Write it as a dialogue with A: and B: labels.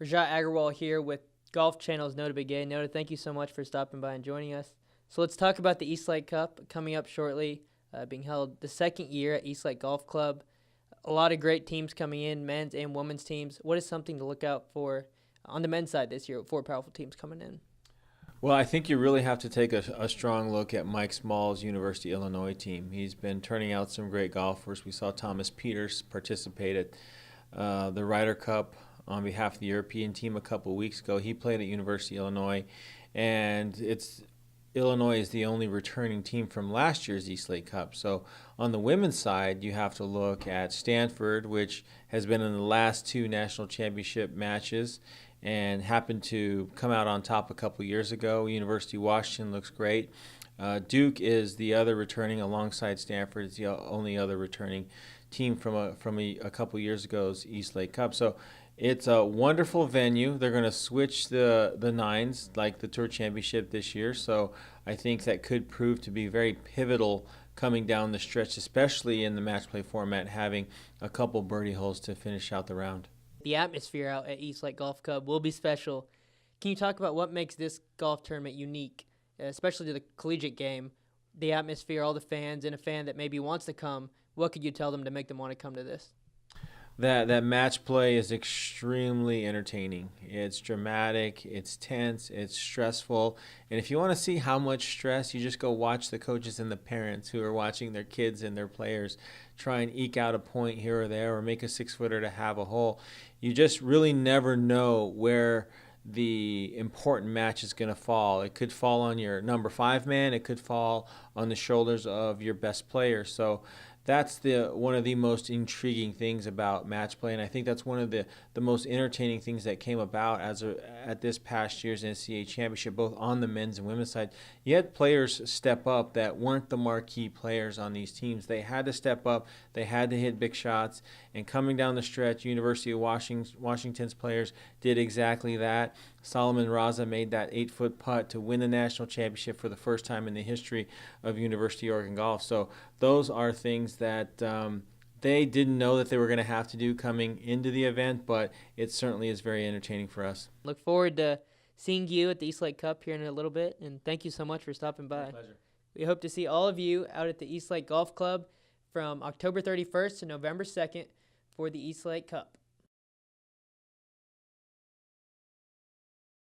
A: Rajat Agarwal here with Golf Channel's Notah Begay. Notah, thank you so much for stopping by and joining us. So let's talk about the East Lake Cup coming up shortly, being held the second year at East Lake Golf Club. A lot of great teams coming in, men's and women's teams. What is something to look out for on the men's side this year with 4 powerful teams coming in?
B: Well, I think you really have to take a strong look at Mike Small's University of Illinois team. He's been turning out some great golfers. We saw Thomas Peters participate at the Ryder Cup on behalf of the European team a couple of weeks ago. He played at University of Illinois, and Illinois is the only returning team from last year's East Lake Cup. So on the women's side, you have to look at Stanford, which has been in the last 2 national championship matches and happened to come out on top a couple years ago. University of Washington looks great. Duke is the other returning alongside Stanford. It's the only other returning team from a couple years ago's East Lake Cup. So it's a wonderful venue. They're going to switch the nines like the Tour Championship this year. So I think that could prove to be very pivotal coming down the stretch, especially in the match play format, having a couple birdie holes to finish out the round.
A: The atmosphere out at East Lake Golf Club will be special. Can you talk about what makes this golf tournament unique, especially to the collegiate game? The atmosphere, all the fans, and a fan that maybe wants to come, what could you tell them to make them want to come to this?
B: That match play is extremely entertaining. It's dramatic, it's tense, it's stressful. And if you want to see how much stress, you just go watch the coaches and the parents who are watching their kids and their players try and eke out a point here or there or make a 6-footer to have a hole. You just really never know where the important match is going to fall. It could fall on your number 5 man. It could fall on the shoulders of your best player. So that's one of the most intriguing things about match play, and I think that's one of the most entertaining things that came about at this past year's NCAA championship, both on the men's and women's side. You had players step up that weren't the marquee players on these teams. They had to step up. They had to hit big shots, and coming down the stretch, University of Washington's players did exactly that. Solomon Raza made that 8-foot putt to win the national championship for the first time in the history of University of Oregon golf. So those are things that they didn't know that they were going to have to do coming into the event, but it certainly is very entertaining for us.
A: Look forward to seeing you at the East Lake Cup here in a little bit, and thank you so much for stopping by.
B: My pleasure.
A: We hope to see all of you out at the East Lake Golf Club from October 31st to November 2nd for the East Lake Cup.